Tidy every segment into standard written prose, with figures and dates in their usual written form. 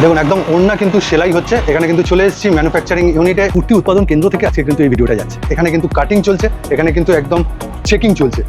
দেখুন একদম ওড়না কিন্তু সেলাই হচ্ছে। এখানে কিন্তু চলে এসেছি ম্যানুফ্যাকচারিং ইউনিটে, কুর্তি উৎপাদন কেন্দ্র থেকে আজকে কিন্তু এই ভিডিওটা যাচ্ছে। এখানে কিন্তু কাটিং চলছে, এখানে কিন্তু একদম চেকিং চলছে।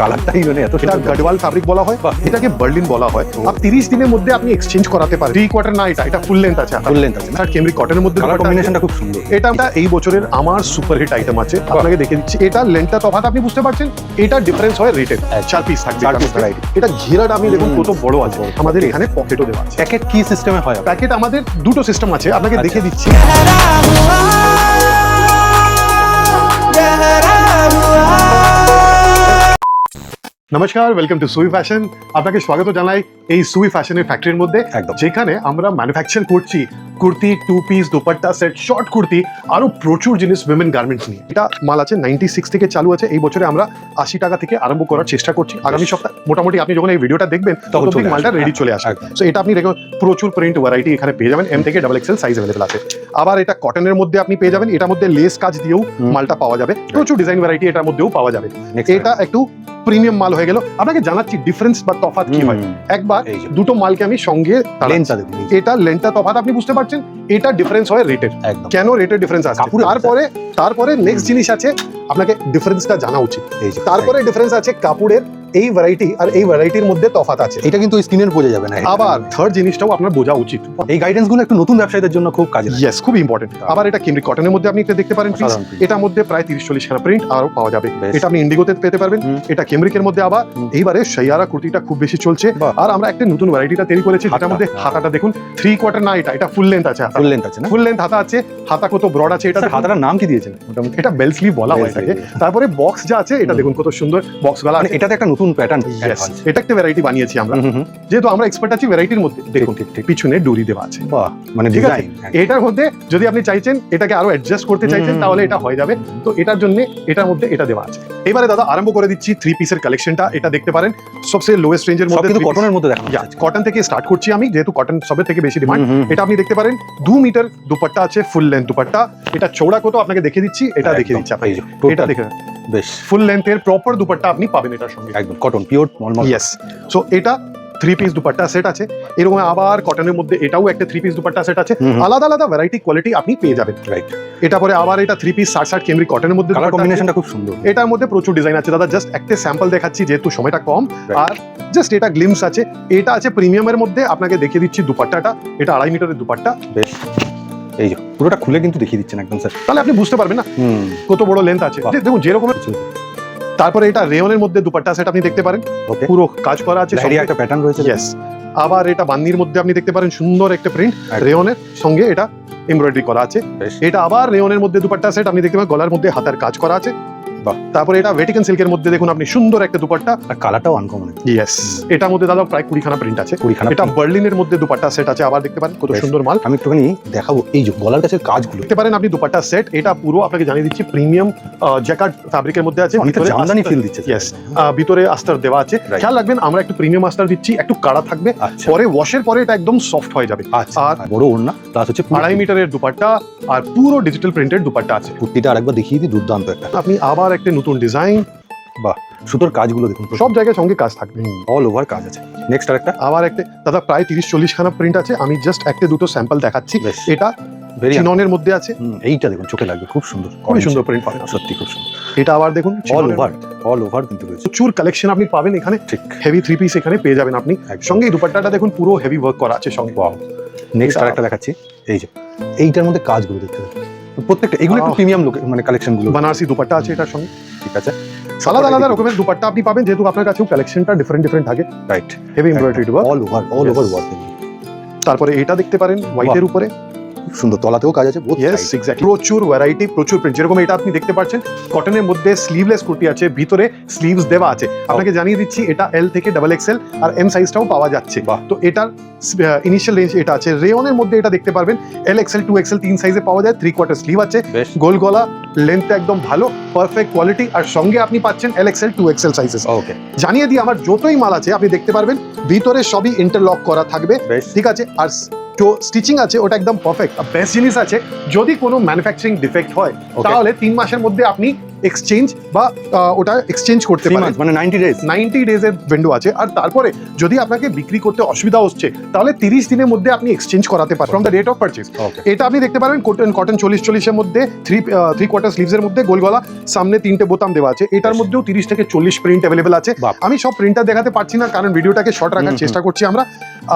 কালারটাই মানে এত এটা গডওয়াল ফ্যাব্রিক বলা হয়, এটাকে বার্লিন বলা হয়। আর 30 দিনের মধ্যে আপনি এক্সচেঞ্জ করাতে পারেন। 3/4 না, এটা ফুল লেন্থ আছে। ফুল লেন্থ আছে আর কেমব্রিক কটনের মধ্যে কালার কম্বিনেশনটা খুব সুন্দর। এটা এই বছরের আমার সুপার হিট আইটেম আছে, আপনাকে দেখে দিচ্ছি। এটা লেন্থটা তফাৎ আপনি বুঝতে পারছেন। এটা ডিফারেন্স হয় রেটের। 4 পিস থাকবে। 4 পিস ভ্যারাইটি। এটা ঘেরাটা আমি দেখুন কত বড় আছে। আমাদের এখানে পকেটও দেওয়া আছে। প্যাকেট কি সিস্টেমে হয়? প্যাকেট আমাদের দুটো সিস্টেম আছে, আপনাকে দেখে দিচ্ছি। নমস্কার, ওয়েলকাম টু সুই ফ্যাশন। আপনাকে স্বাগত জানাই এই সুই ফ্যাশনের ফ্যাক্টরির মধ্যে, একদম। যেখানে আমরা ম্যানুফ্যাকচার করছি kurti, 2 piece, dupatta set, short kurti, আরো প্রচুর জিনিস উইমেন গার্মেন্টস নিয়ে। এটা মাল আছে 96 থেকে চালু আছে। এই বছরে আমরা 80 টাকা থেকে আরম্ভ করার চেষ্টা করছি। আগামী সপ্তাহ মোটামুটি আপনি যখন এই ভিডিওটা দেখবেন তখন মালটা রেডি চলে আসবে। সো এটা আপনি দেখুন প্রচুর প্রিন্ট ভ্যারাইটি এখানে পেয়ে যাবেন। M থেকে XXL সাইজ अवेलेबल আছে। আবার এটা কটনের মধ্যে আপনি পেয়ে যাবেন। এটার মধ্যে লেস কাজ দিয়েও মালটা পাওয়া যাবে। প্রচুর ডিজাইন ভ্যারাইটি এটার মধ্যেও পাওয়া যাবে। এটা একটু প্রিমিয়াম মাল হয়ে গেল। আপনাকে জানাচ্ছি ডিফারেন্স বা তফাৎ কি হয়। একবার দুটো মালকে আমি সঙ্গে এটা লেন্থটা তফাৎ আপনি বুঝতে পারছেন। এটা ডিফারেন্স হয় রেটের। কেন রেটের ডিফারেন্স আছে? তারপরে নেক্সট জিনিস আছে, আপনাকে ডিফারেন্সটা জানা উচিত। তারপরে ডিফারেন্স আছে কাপড়ের এই ভ্যারাইটি আর এই ভ্যারাইটির মধ্যে তফাৎ আছে। এটা কিন্তু স্ক্রিনের বোঝা যাবে না। আবার থার্ড জিনিসটাও আপনার বোঝা উচিত। এই গাইডেন্স গুলো একটু নতুন ব্যবসায়ীদের জন্য খুব কাজে লাগে। ইয়েস, খুব ইম্পর্টেন্ট। আবার এটা কেমব্রিক কটনের মধ্যে আপনি এটা দেখতে পারেন। এটার মধ্যে প্রায় 30-40 খানা প্রিন্ট আরো পাওয়া যাবে। এটা আপনি ইন্ডিগোতে পেতে পারবেন। এটা কেমব্রিকের মধ্যে আবার এইবারে শাইয়ারা কুর্তিটা খুব বেশি চলছে। আর আমরা একটা নতুন ভ্যারাইটিটা তৈরি করেছি, যেটার মধ্যে হাতাটা দেখুন 3/4 না, এটা ফুল লেন্থ আছে। ফুল লেন্থ আছে না? ফুল লেন্থ হাতা আছে। হাতা কত ব্রড আছে এটা। হাতাটার নাম কি দিয়েছেন? মোটামুটি এটা বেল স্লিভ বলা হয় এটাকে। তারপরে বক্স যা আছে এটা দেখুন কত সুন্দর বক্স গলা। মানে এটাতে একটা নতুন প্যাটার্ন। এটা একটা ভ্যারাইটি বানিয়েছি আমরা, যেহেতু আমরা এক্সপার্ট আছি ভ্যারাইটির মধ্যে। দেখুন পিছনে ডুরি দেওয়া আছে। বাহ, মানে ডিজাইন। এটার মধ্যে যদি আপনি চাইছেন এটাকে আরো অ্যাডজাস্ট করতে চাইছেন তাহলে এটা হয়ে যাবে। তো এটার জন্য এটার মধ্যে এটা দেওয়া আছে। এবারে দাদা আরম্ভ করে দিচ্ছি 3 পিসের কালেকশনটা। এটা দেখতে পারেন সবচেয়ে লোয়েস্ট রেঞ্জের মধ্যে, কিন্তু কটনের মধ্যে দেখানো যাচ্ছে। কটন থেকে স্টার্ট করছি আমি, যেহেতু কটন সবের থেকে বেশি ডিমান্ড। এটা আপনি দেখতে পারেন 2 মিটার দুপাট্টা আছে, ফুল লেন্থ দুপাট্টা। এটা চৌড়া কত আপনাকে দেখে দিচ্ছি, এটা দেখে দিচ্ছি আপনাকে। এটা দেখে বেশ ফুল লেন্থের প্রপার দুপাট্টা আপনি পাবেন এটার সঙ্গে। একদম cotton pure normal. Yes. So এটা 3 পিস দুপাট্টা সেট আছে। এরকম আবার কটনের মধ্যে এটাও একটা 3 পিস দুপাট্টা সেট আছে। আলাদা আলাদা ভ্যারাইটি কোয়ালিটি আপনি পেয়ে যাবেন। রাইট। এটা পরে আবার এটা 3 পিস 60 কেমব্রিক কটনের মধ্যে কালার কম্বিনেশনটা খুব সুন্দর। এটার মধ্যে প্রচুর ডিজাইন আছে দাদা। জাস্ট একটা স্যাম্পল দেখাচ্ছি যেহেতু সময়টা কম। আর জাস্ট এটা গ্লিমস আছে। এটা আছে প্রিমিয়ামের মধ্যে, আপনাকে দেখিয়ে দিচ্ছি দুপাট্টাটা। এটা 2.5 মিটারের দুপাট্টা। বেশ, এই যে পুরোটা খুলে কিন্তু দেখিয়ে দিচ্ছেন একদম স্যার, তাহলে আপনি বুঝতে পারবেন না কত বড় লেন্থ আছে। দেখুন যেরকম। তারপরে এটা রেয়নের মধ্যে দুপাট্টা সেট আপনি দেখতে পারেন, পুরো কাজ করা আছে, একটা প্যাটার্ন রয়েছে। ইয়েস। আবার এটা বান্দির মধ্যে আপনি দেখতে পারেন সুন্দর একটা প্রিন্ট রেয়নের সঙ্গে এটা এমব্রয়ডারি করা আছে। এটা আবার রেয়নের মধ্যে দুপাট্টা সেট আপনি দেখতে পারেন, গলার মধ্যে হাতার কাজ করা আছে। তারপরে এটা ভেটিকান সিল্কের মধ্যে দেখুন আপনি সুন্দর একটা দুপাট্টা, আর কালারটাও আনকমন। ইয়েস। এটার মধ্যে দাদা প্রায় 20 খানা প্রিন্ট আছে। 20 খানা। এটা বার্লিনের মধ্যে দুপাট্টা সেট আছে। আবার দেখতে পারেন কত সুন্দর মাল। আমি একটুখানি দেখাবো এই যে গলার কাছের কাজগুলো দেখতে পারেন আপনি দুপাট্টা সেট। এটা পুরো আপনাকে জানিয়ে দিচ্ছি প্রিমিয়াম জ্যাকার্ড ফ্যাব্রিকের মধ্যে আছে। ভিতরে জামদানি ফিল দিচ্ছে। ইয়েস। ভিতরে আস্তর দেওয়া আছে। খেয়াল রাখবেন আমরা একটু প্রিমিয়াম আস্তর দিচ্ছি, একটু কাড়া থাকবে। পরে ওয়াশের পরে এটা একদম সফট হয়ে যাবে। আর বড় ওড়না প্লাস হচ্ছে 2.5 মিটারের দুপাট্টা আর পুরো ডিজিটাল প্রিন্টেড দুপাট্টা আছে। কুর্তিটা আরেকবার দেখিয়ে দিই, দুর্দান্ত একটা। আপনি আবার একটা নতুন ডিজাইন। বাহ, সুতোর কাজগুলো দেখুন, সব জায়গায় সঙ্গে কাজ থাকবে, অল ওভার কাজ আছে। নেক্সট আরেকটা আবার একটা দাদা প্রায় 30-40 খানা প্রিন্ট আছে। আমি জাস্ট একটা দুটো স্যাম্পল দেখাচ্ছি। এটা চিননের মধ্যে আছে। এইটা দেখুন চোখে লাগবে, খুব সুন্দর, খুবই সুন্দর প্রিন্ট পাবেন, সত্যি খুব সুন্দর। এটা আবার দেখুন অল ওভার কিন্তু রয়েছে। প্রচুর কালেকশন আপনি পাবেন এখানে। ঠিক হেভি 3 পিস এখানে পেয়ে যাবেন আপনি। সঙ্গে এই দুপাট্টাটা দেখুন পুরো হেভি ওয়ার্ক করা আছে সঙ্গে। ওয়াও। নেক্সট আরেকটা দেখাচ্ছি, এই যে এইটার মধ্যে কাজগুলো দেখতে পাবেন প্রত্যেকটা। এগুলো একটু প্রিমিয়াম লুক, মানে কালেকশন গুলো। বানারসি দুপাট্টা আছে এটার সঙ্গে। ঠিক আছে। আলাদা আলাদা রকমের দুপাট্টা আপনি পাবেন, যেহেতু আপনার কাছেও কালেকশনটা ডিফারেন্ট থাকে। Right. Heavy embroidery work, all over work. তারপরে এটা দেখতে পারেন হোয়াইটের উপরে। খুব সুন্দর, তলাতেও কাজ আছে, বহুত ইয়েস এক্স্যাক্টলি, প্রচুর ভ্যারাইটি, প্রচুর প্রিন্ট। যেরকম এটা আপনি দেখতে পাচ্ছেন কটনের মধ্যে স্লিভলেস কুর্তি আছে, ভিতরে স্লিভস দেওয়া আছে। আপনাকে জানিয়ে দিচ্ছি এটা এল থেকে ডাবল এক্সেল আর এম সাইজটাও পাওয়া যাচ্ছে। বাহ। তো এটার ইনিশিয়াল রেঞ্জ এটা আছে। রেয়নের মধ্যে এটা দেখতে পারবেন এল এক্সেল, 2XL, 3 সাইজে পাওয়া যায়। 3/4 স্লিভ আছে, বেশ। গোল গলা, লেন্থটা একদম ভালো, পারফেক্ট কোয়ালিটি, আর সঙ্গে আপনি পাচ্ছেন LXL, 2XL সাইজেস। ওকে, জানিয়ে দিই আমার যতই মাল আছে আপনি দেখতে পারবেন ভিতরে সবই ইন্টারলক করা থাকবে, বেশ। ঠিক আছে। আর जो স্টিচিং আছে ওটা একদম পারফেক্ট। বেস্ট জিনিস আছে, যদি কোনো ম্যানুফ্যাকচারিং ডিফেক্ট হয় তাহলে 3 মাসের মধ্যে আপনি এক্সচেঞ্জ বা ওটা এক্সচেঞ্জ করতে 3 পারেন। months, মানে 90 days। 90 ডেজের উইন্ডো আছে। আর তারপরে যদি আপনাকে বিক্রি করতে অসুবিধা হচ্ছে তাহলে 30 দিনের মধ্যে আপনি এক্সচেঞ্জ করাতে পারেন from the rate of purchase. Okay, এটা আপনি দেখতে পারেন কটন 40 এর মধ্যে 3/4 স্লিভসের মধ্যে গোল গলা, সামনে 3টে বোতাম দেওয়া আছে। এটার মধ্যেও 30 থেকে 40 প্রিন্ট অ্যাভেলেবেল আছে। বাহ। আমি সব প্রিন্টটা দেখাতে পারছি না কারণ ভিডিওটাকে শর্ট রাখার চেষ্টা করছি আমরা।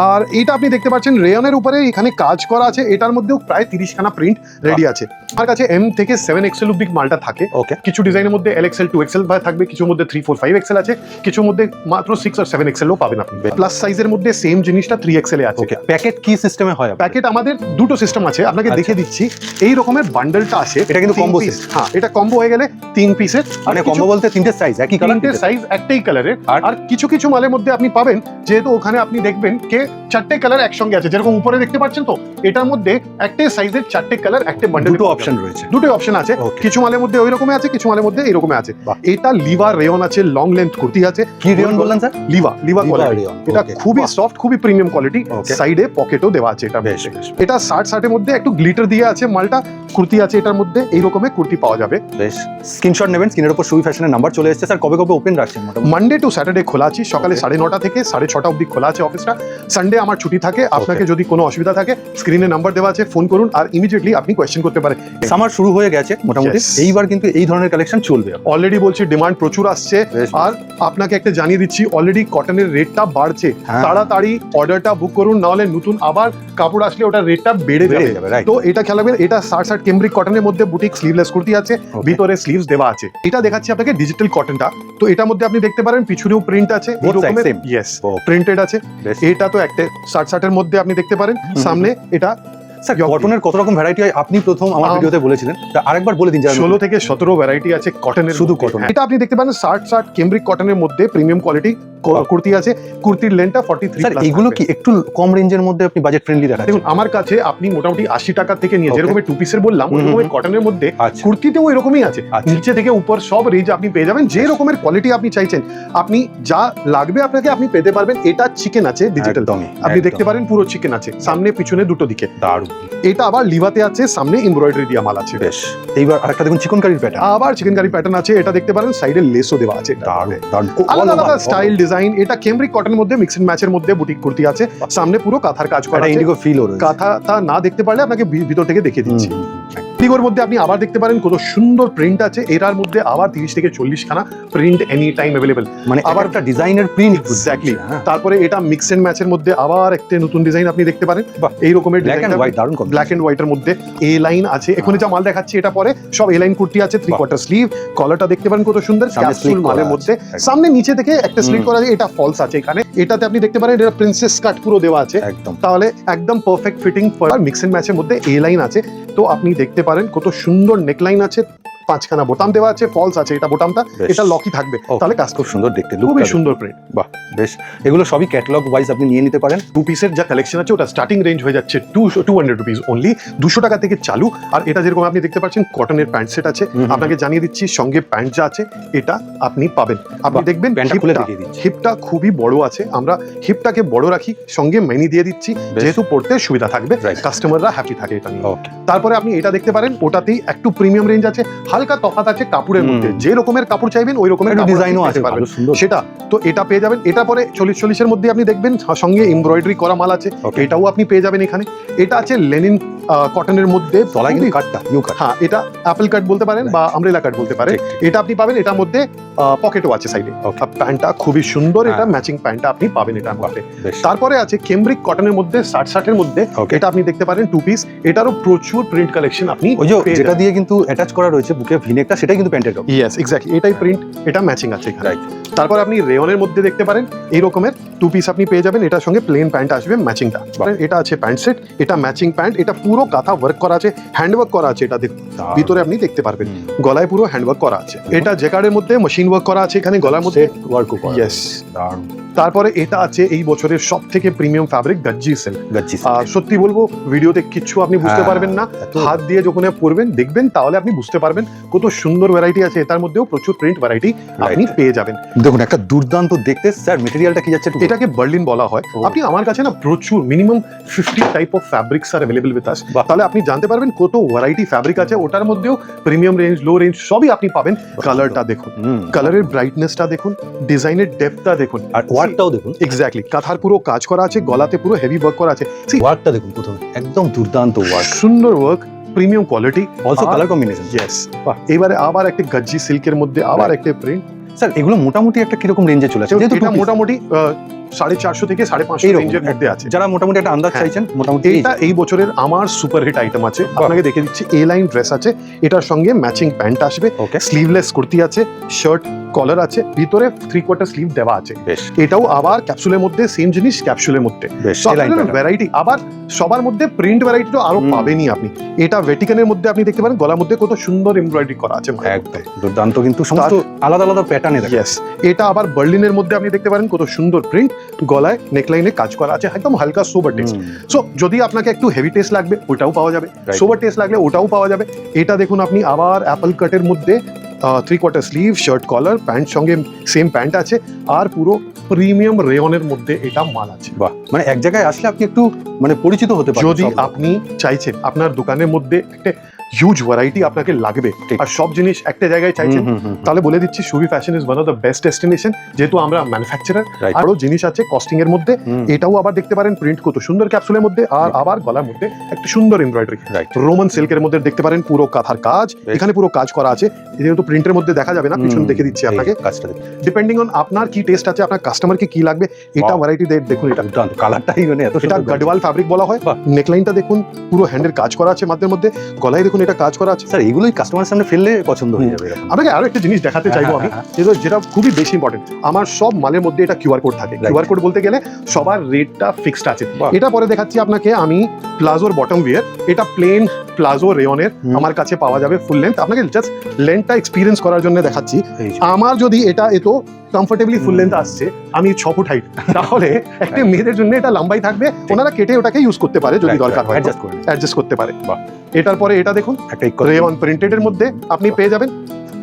আর এইটা আপনি দেখতে পাচ্ছেন রেয়নের উপরে এখানে কাজ করা আছে। এটার মধ্যেও প্রায় 30 খানা প্রিন্ট রেডি আছে। আমার কাছে M থেকে 7XL অব্দি মালটা থাকে। ওকে, কিছু ডিজাইনের মধ্যে LXL, 2XL থাকবে, কিছুর মধ্যে 3, 4, 5XL আছে, কিছুর মধ্যে মাত্র 6 আর 7XL ও পাবেন আপনি। প্লাস সাইজের মধ্যে সেম জিনিসটা 3XL এ আছে। ওকে। প্যাকেট কি সিস্টেমে হয়? প্যাকেট আমাদের দুটো সিস্টেম আছে, আপনাকে আচ্ছা। দেখিয়ে দিচ্ছি। এই রকমের বান্ডেলটা আসে, এটা কিন্তু 3 combo piece। set। হ্যাঁ, এটা কম্বো হয়ে গেলে 3 পিসের। মানে কম্বো বলতে 3টে সাইজ, একই কালার, 3টে সাইজ একটাই কালারের। আর? আর কিছু কিছু মালের মধ্যে আপনি পাবেন যেহেতু ওখানে আপনি দেখবেন কে 4টে কালার একসঙ্গে আছে, যেরকম উপরে দেখতে পাচ্ছেন। তো এটার মধ্যে একটাই সাইজের 4টে কালার একটা বান্ডেল, দুটো অপশন রয়েছে। দুটো অপশন আছে। Okay. কিছু মালের মধ্যে ওই রকমই আছে, কিছু মালের মধ্যে এরকম আছে। বাহ। এটা লিভা রেয়ন আছে, লং লেন্থ কুর্তি আছে। কি রেয়ন বললেন sir? Liva Liva quality. Rayon, এটা okay. খুবই বাহ। সফট, খুবই প্রিমিয়াম কোয়ালিটি। Okay. সাইডে পকেটও দেওয়া আছে এটা। বেশ, বেশ, এটা 60 এর মধ্যে একটু গ্লিটার দিয়ে আছে মালটা। কুর্তি আছে এটার মধ্যে, এই রকমের কুর্তি পাওয়া যাবে। বেশ। স্ক্রিনশট নেবেন, স্ক্রিনের উপর সুই ফ্যাশনের নাম্বার চলে এসেছে। স্যার কবে কবে ওপেন রাখছেন মোটামুটি? মানডে টু স্যাটারডে খোলা আছে, সকালে Okay. 9:30 থেকে 6:30 অবধি খোলা আছে অফিসটা। সানডে আমার ছুটি থাকে। আপনাকে যদি কোনো অসুবিধা থাকে স্ক্রিনে নাম্বার দেওয়া আছে, ফোন করুন আর ইমিডিয়েটলি আপনি কোয়েশ্চেন করতে পারেন। সামার শুরু হয়ে গেছে মোটামুটি, Yes. এইবার কিন্তু এই ধরনের কালেকশন চলবে। অলরেডি বলছি ডিমান্ড প্রচুর আসছে। বেশ। আর আপনাকে একটা জানিয়ে দিচ্ছি, অলরেডি কটনের রেটটা বাড়ছে। হ্যাঁ। তাড়াতাড়ি অর্ডারটা বুক করুন, নাহলে নতুন আবার কাপড় আসলে ওটার রেটটা বেড়ে বেড়ে যাবে। যাবে, right. তো এটা খেয়াল রাখবেন, এটা 60 কেমব্রিক কটনের মধ্যে বুটিক স্লিভলেস কুর্তি আছে, Okay. ভিতরে স্লিভস দেওয়া আছে। এটা দেখাচ্ছি আপনাকে ডিজিটাল কটনটা। তো এটার মধ্যে আপনি দেখতে পারেন পিছনেও প্রিন্ট আছে, এই Both sides রকমের। same? Yes, Okay. প্রিন্টেড আছে। বেশ। এটা তো একটা 60 এর মধ্যে আপনি দেখতে পারেন। সামনে এটা স্যার Yogi. কটনের কত রকম ভ্যারাইটি হয় আপনি প্রথম আমার ভিডিওতে বলেছিলেন, তা আরেকবার বলে দিন। 16 থেকে 17 ভ্যারাইটি আছে কটনের, শুধু মধ্যে। cotton। এটা আপনি দেখতে পারেন 60 কেমব্রিক কটনের মধ্যে প্রিমিয়াম কোয়ালিটি কুর্তি আছে। কুর্তির লেন্থটা 43 স্যার প্লাস। এইগুলো কি একটু কম রেঞ্জের মধ্যে আপনি বাজেট ফ্রেন্ডলি দেখাচ্ছেন? দেখুন আমার কাছে আপনি মোটামুটি 80 টাকা থেকে নিয়ে Okay. যেরকম 2 পিসের বললাম ওই রকমের কটনের মধ্যে আচ্ছা, কুর্তিতেও এরকমই আছে। আচ্ছা। নিচে থেকে উপর সব রেঞ্জ আপনি পেয়ে যাবেন। যে রকমের কোয়ালিটি আপনি চাইছেন, আপনি যা লাগবে আপনাকে আপনি পেতে পারবেন। এটা চিকেন আছে ডিজিটাল, একদমই, আপনি একদম। দেখতে পারেন পুরো চিকেন আছে, সামনে পিছনে দুটো দিকে। দারুণ। এটা আবার লিভাতে আছে, সামনে এমব্রয়ডারি দিয়া মাল আছে। বেশ। এইবার আরেকটা দেখুন চিকন কারির প্যাটার্ন। আবার চিকেন কারি প্যাটার্ন আছে, এটা দেখতে পারেন সাইডে লেসও দেওয়া আছে। দারুণ, দারুণ। আলাদা আলাদা স্টাইল ডিজাইন। এটা কেমব্রিক কটনের মধ্যে মিক্স এন্ড ম্যাচের মধ্যে বুটিক কুর্তি আছে, সামনে পুরো কাঁথার কাজ করা একটা আছে। ইন্ডিগো ফিল রয়েছে। কাঁথাটা না দেখতে পারলে আপনাকে ভিতর থেকে দেখিয়ে দিচ্ছি। হুম, ইন্ডিগোর মধ্যে আপনি আবার দেখতে পারেন কত সুন্দর প্রিন্ট আছে। এটার মধ্যে আবার 30 থেকে 40 খানা প্রিন্ট এনি টাইম अवेलेबल। মানে আবার একটা ডিজাইনের প্রিন্ট। এক্স্যাক্টলি। তারপরে এটা মিক্স এন্ড ম্যাচের মধ্যে আবার একটা নতুন ডিজাইন আপনি দেখতে পারেন। বাহ। এই রকমের ব্ল্যাক এন্ড হোয়াইট, দারুণ কম্বিনেশন। ব্ল্যাক এন্ড হোয়াইটের মধ্যে এ লাইন আছে। এখন যা মাল দেখাচ্ছি এটা পরে সব এ লাইন কুর্তি আছে, 3/4 স্লিভ। কলারটা দেখতে পারেন কত সুন্দর সামনে ক্যাপসুল slit করা মালের আছে। মধ্যে। একদম। সামনে নিচে থেকে একটা স্লিট করা আছে, এটা ফলস আছে এখানে। এটাতে আপনি দেখতে পারেন এটা প্রিন্সেস কাট পুরো দেওয়া আছে। একদম। তাহলে একদম পারফেক্ট ফিটিং। মিক্স এন্ড ম্যাচের মধ্যে এ লাইন আছে। তো আপনি দেখতে পারেন কত সুন্দর নেকলাইন আছে, 5খানা বোতাম দেওয়া আছে, ফলস আছে। এটা বোতামটা বেশ। এটা লকি থাকবে, ও, তাহলে কাজ খুব সুন্দর দেখতে, খুবই লুকটা সুন্দর প্রিন্ট। বাহ। বেশ, এগুলো সবই ক্যাটালগ ওয়াইজ আপনি নিয়ে নিতে পারেন। 2 পিসের যা কালেকশন আছে ওটা স্টার্টিং রেঞ্জ হয়ে যাচ্ছে 200 রুপিস অনলি, 200 টাকা থেকে চালু। আর এটা যেরকম আপনি দেখতে পাচ্ছেন কটনের প্যান্ট সেট আছে। হুম। আপনাকে জানিয়ে দিচ্ছি সঙ্গে প্যান্ট যা আছে এটা আপনি পাবেন। আপনি বাহ, দেখবেন প্যান্টটা খুলে দেখিয়ে দিচ্ছি। হিপটা খুবই বড় আছে। আমরা হিপটাকে বড় রাখি, সঙ্গে মেনি দিয়ে দিচ্ছি, বেশ। যেহেতু পড়তে সুবিধা থাকবে, Right. কাস্টমাররা হ্যাপি থাকে এটা নিয়ে। ওকে। তারপরে আপনি এটা দেখতে পারেন, ওটাতেই একটু প্রিমিয়াম রেঞ্জ আছে, হালকা তফাৎ আছে কাপড়ের হুম। মধ্যে। যে রকমের কাপড় চাইবেন ওই রকমের একটু কাপড় ডিজাইনও আপনি আছে, পেতে পারবেন। ভালো সুন্দর। সেটা তো এটা পেয়ে যাবেন। এটা পরে 40 এর মধ্যে আপনি দেখবেন সঙ্গে এমব্রয়ডারি করা মাল আছে, Okay. এটাও আপনি পেয়ে যাবেন এখানে। এটা আছে লেনিন কটনের মধ্যে, তলায় খুবই- কিন্তু কাটটা, ইউ কাট। হ্যাঁ, এটা অ্যাপল কাট বলতে পারেন বা আমব্রেলা কাট বলতে পারেন। ঠিক, এটা আপনি পাবেন এটার মধ্যে পকেটও আছে সাইডে। Okay. প্যান্টটা খুবই সুন্দর, এটা হ্যাঁ। ম্যাচিং প্যান্টটা আপনি পাবেন এটার মধ্যে। বেশ তারপরে আছে কেমব্রিক কটনের মধ্যে 60-60 মধ্যে, Okay. এটা আপনি দেখতে পারেন 2 পিস, এটারও প্রচুর প্রিন্ট কালেকশন আপনি ওই যে পেয়ে যেটা যাবেন। দিয়ে কিন্তু অ্যাটাচ করা রয়েছে বুকে ভিনেকটা, সেটাই কিন্তু প্যান্টের কাপড়। ইয়েস এক্স্যাক্টলি, এটাই প্রিন্ট, এটা ম্যাচিং আছে এখানে। রাইট। তারপর আপনি রেয়নের মধ্যে দেখতে পারেন এই রকমের 2 পিস আপনি পেয়ে যাবেন, এটার সঙ্গে প্লেন প্যান্ট আসবে ম্যাচিংটা। এটা আছে প্যান্ট সেট, এটা ম্যাচিং প্যান্ট, এটা পুরো কাঁথা ওয়ার্ক করা আছে, হ্যান্ড ওয়ার্ক করা আছে, এটা দেখুন ভিতরে আপনি দেখতে পারবেন গলায় পুরো হ্যান্ড ওয়ার্ক করা আছে। এটা জ্যাকার্ডের মধ্যে মেশিন ওয়ার্ক করা আছে এখানে গলার মধ্যে। ওয়ার্কও করা। ইয়েস। দারুণ। তারপরে এটা আছে এই বছরের সব থেকে প্রিমিয়াম ফ্যাব্রিক গজ্জি সিল্ক। গাচ্ছি সত্যি বলবো ভিডিওতে কিচ্ছু আপনি বুঝতে হ্যাঁ, পারবেন না, এত- হাত দিয়ে যখন পরবেন দেখবেন তাহলে আপনি বুঝতে পারবেন কত সুন্দর ভ্যারাইটি আছে, এটার মধ্যেও প্রচুর প্রিন্ট ভ্যারাইটি আপনি পেয়ে যাবেন। দেখুন একটা দুর্দান্ত দেখতে। স্যার মেটেরিয়ালটা কি যাচ্ছে একটু বলুন। এটাকে বার্লিন বলা হয়। ও। আপনি আমার কাছে না প্রচুর minimum 50 type of fabrics R available with us, বাহ। তাহলে আপনি জানতে পারবেন কত ভ্যারাইটি ফ্যাব্রিক আছে, ওটার মধ্যেও প্রিমিয়াম রেঞ্জ লো রেঞ্জ সবই আপনি পাবেন। কালারটা দেখুন, হুম। কালারের ব্রাইটনেসটা দেখুন, ডিজাইনের ডেপথটা দেখুন, আর ওয়ার্কটাও দেখুন। এক্স্যাক্টলি কাঁথার পুরো কাজ করা আছে, গলাতে পুরো হেভি ওয়ার্ক করা আছে। See, ওয়ার্কটা দেখুন প্রথমে, একদম দুর্দান্ত ওয়ার্ক। সুন্দর ওয়ার্ক, প্রিমিয়াম কোয়ালিটি, অলসো আর- কালার কম্বিনেশন। ইয়েস। এবারে আবার একটা গজ্জি সিল্কের মধ্যে আবার একটা প্রিন্ট, স্যার এগুলো মোটামুটি একটা কিরকম রেঞ্জে চলে আসে? যেহেতু এটা two piece, মোটামুটি 450 থেকে 550 এইরকম, রেঞ্জের মধ্যে আছে। যারা মোটামুটি একটা আন্দাজ হ্যাঁ। চাইছেন মোটামুটি এটা এই বছরের আমার সুপার হিট আইটেম আছে, আপনাকে দেখে দিচ্ছি। এ লাইন ড্রেস আছে, এটার সঙ্গে ম্যাচিং প্যান্ট আসবে, ওকে স্লিভলেস কুর্তি আছে, শার্ট কলার আছে, ভিতরে 3/4 স্লিভ দেওয়া আছে। বেশ এটাও আবার ক্যাপসুলের মধ্যে, সেম জিনিস ক্যাপসুলের মধ্যে। বেশ এই লাইনটা ভ্যারাইটি আবার সবার মধ্যে প্রিন্ট ভ্যারাইটি তো আরো হুম। পাবেনই আপনি। এটা ভেটিকানের মধ্যে আপনি দেখতে পারেন গলার মধ্যে কত সুন্দর এমব্রয়ডারি করা আছে। একদম দুর্দান্ত, কিন্তু সমস্ত আলাদা আলাদা প্যাটার্নে দেখেন। ইয়েস। এটা আবার বার্লিনের মধ্যে আপনি দেখতে পারেন কত সুন্দর প্রিন্ট, গলায় নেকলাইনে কাজ করা আছে, একদম হালকা সোবার টেস্ট। সো যদি আপনাকে একটু হেভি টেস্ট লাগবে ওটাও পাওয়া যাবে, Right. সোবার টেস্ট লাগলে ওটাও পাওয়া যাবে। এটা দেখুন আপনি আবার অ্যাপল কাটের মধ্যে 3/4 স্লিভ, শার্ট কলার, প্যান্ট সঙ্গে সেম প্যান্ট আছে, আর পুরো প্রিমিয়াম রেয়নের মধ্যে এটা মাল আছে। বাহ, মানে এক জায়গায় আসলে আপনি একটু মানে পরিচিত হতে পারেন। যদি সব। আপনি চাইছেন আপনার দোকানের মধ্যে একটা হিউজ ভ্যারাইটি আপনাকে লাগবে ঠিক। আর সব জিনিস একটা জায়গায় চাইছেন, হুম, হুম, হুম। তাহলে বলে দিচ্ছি সুবি fashion is one of the best destination. যেহেতু আমরা ম্যানুফ্যাকচারার, Right. আরো জিনিস আছে কস্টিং এর মধ্যে, হুম। এটাও আবার দেখতে পারেন প্রিন্ট কত সুন্দর ক্যাপসুলের মধ্যে, আর আবার গলার মধ্যে একটা সুন্দর এমব্রয়ডারি। Right. রোমান সিল্কের মধ্যে দেখতে পারেন পুরো কাঁথার কাজ, বেশ। এখানে পুরো কাজ করা আছে, যেহেতু প্রিন্টের মধ্যে দেখা যাবে না, পিছন হুম, দেখে দিচ্ছি এই আপনাকে। কাজটা দেখুন। ডিপেন্ডিং অন আপনার কি টেস্ট আছে, আপনার কাস্টমারকে কি লাগবে, এটা Wow. ভ্যারাইটি দেখুন। এটা দুর্দান্ত কালারটাই মানে এত এটা সুন্দর। গাডওয়াল ফ্যাব্রিক বলা হয়। বাহ। নেকলাইনটা দেখুন পুরো হ্যান্ডের কাজ করা আছে মাঝে মধ্যে, গলায় দেখুন এটা কাজ করা আছে। স্যার এগুলোই কাস্টমারের সামনে ফেললে পছন্দ হয়ে যাবে এরকম। আপনাকে আরো একটা জিনিস দেখাতে চাইবো আমি, যেটা খুবই বেশি ইম্পর্টেন্ট। আমার সব মালের মধ্যে এটা কিউআর কোড থাকে। Right. কিউআর কোড বলতে গেলে সবার রেটটা ফিক্সড আছে। বাহ। এটা পরে দেখাচ্ছি আপনাকে আমি প্লাজোর বটম ওয়্যার, এটা প্লেন প্লাজো রেয়নের হুম। আমার কাছে পাওয়া যাবে ফুল লেন্থ। আপনাকে জাস্ট লেন্থটা এক্সপিরিয়েন্স করার জন্য দেখাচ্ছি। এই যে। আমার যদি এটা এত কমফোর্টেবলি ফুল লেন্থ আসছে, আমি 6 ফুট হাইট, তাহলে একটা মেয়েদের জন্য এটা লম্বাই থাকবে, ওনারা কেটে ওটাকে ইউজ করতে পারে যদি Right, দরকার right, হয়, adjust করে নিন। অ্যাডজাস্ট করতে পারে। বাহ। এটার পরে এটা দেখুন একটা রেয়ন প্রিন্টেড এর মধ্যে আপনি পেয়ে যাবেন।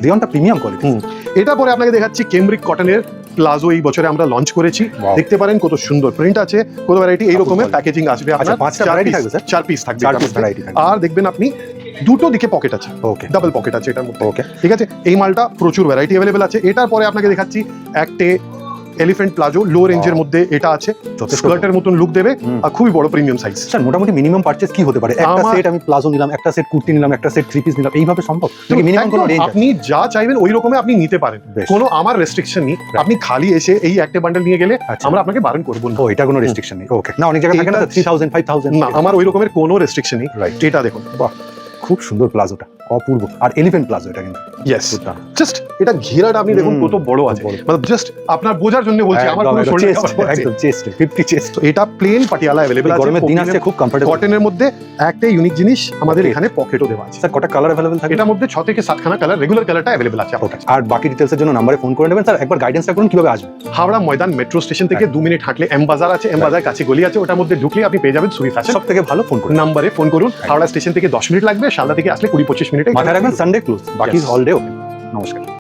রেয়নটা প্রিমিয়াম কোয়ালিটি। হুম। এটা পরে আপনাকে দেখাচ্ছি কেমব্রিক কটনের প্লাজো, এই বছরে আমরা লঞ্চ করেছি। Wow. দেখতে পারেন কত সুন্দর প্রিন্ট আছে, কত ভ্যারাইটি, এই রকমের প্যাকেজিং আসবে আপনার। আচ্ছা, 5টা variety থাকবে, স্যার? 4 পিস থাকবে 4 এটার পিস মধ্যে। ভ্যারাইটি থাকবে। আর দেখবেন আপনি দুটো দিকে পকেট আছে, ওকে ডাবল পকেট আছে এটার মধ্যে। ওকে। ঠিক আছে, এই মালটা প্রচুর ভ্যারাইটি অ্যাভেলেবেল আছে। এটার পরে আপনাকে দেখাচ্ছি একটা এলিফ্যান্ট প্লাজো, লো রেঞ্জের Wow. মধ্যে এটা আছে, যথেষ্ট। স্কার্টের মতন লুক দেবে, হুম। আর খুবই বড় প্রিমিয়াম সাইজ। স্যার মোটামুটি মিনিমাম পারচেজ কি হতে পারে? একটা আমার- সেট আমি প্লাজো নিলাম, একটা সেট কুর্তি নিলাম, একটা সেট থ্রি পিস নিলাম, এইভাবে সম্ভব? মিনিমাম কোনো রেঞ্জ? আপনি যা চাইবেন ওই রকমে আপনি নিতে পারেন, বেশ। কোনো আমার রেস্ট্রিকশন নেই। আপনি খালি এসে এই একটা বান্ডেল নিয়ে গেলে আচ্ছা। আমরা আপনাকে বারণ করবো না। ও এটা কোনো রেস্ট্রিকশন নেই। ওকে, না অনেক জায়গায় থাকে না এটা- 3000 5000। না, আমার ওই রকমের কোনো রেস্ট্রিকশন নেই। রাইট। এটা দেখুন, খুব সুন্দর প্লাজোটা, অপূর্ব। আর এলিফ্যান্ট প্লাজো এটা কিন্তু ইয়েস, দুর্দান্ত। জাস্ট এটা ঘেরাটা আপনি দেখুন হুম, কত বড় আছে, বড়। মানে জাস্ট আপনার বোঝার জন্য বলছি, আমার কোনো শোল্ডার কাভার আছে। একদম চেস্ট 50 চেস্ট। তো এটা প্লেন পাটিয়ালা অ্যাভেলেবল আছে, গরমের দিন আসছে, খুব কমফোর্টেবল। কটনের মধ্যে একটা ইউনিক জিনিস আমাদের Okay. এখানে পকেটও দেওয়া আছে। স্যার কটা কালার अवेलेबल থাকে? এটার মধ্যে 6 থেকে 7 খানা কালার, রেগুলার কালারটা অ্যাভেলেবল আছে আপনার ওকে। কাছে। আর বাকি ডিটেইলসের জন্য নম্বরে ফোন করে নেবেন। স্যার একবার গাইডেন্সটা করুন কিভাবে আসবে। হাওড়া ময়দান মেট্রো স্টেশন থেকে 2 মিনিট হাঁটলে এম বাজার আছে, এম বাজার কাছে গলি আছে, ওটার মধ্যে ঢুকলে আপনি পেয়ে যাবেন সুবি ফ্যাশন। সব থেকে ভালো ফোন করুন। নম্বরে ফোন করুন। হাওড়া স্টেশন থেকে 10 মিনিট লাগবে, শালদা থেকে আসলে 20-25 মিনিটে। মাথায় রাখবেন সানডে ক্লোজ, বাকি Yes. All day open. নমস্কার।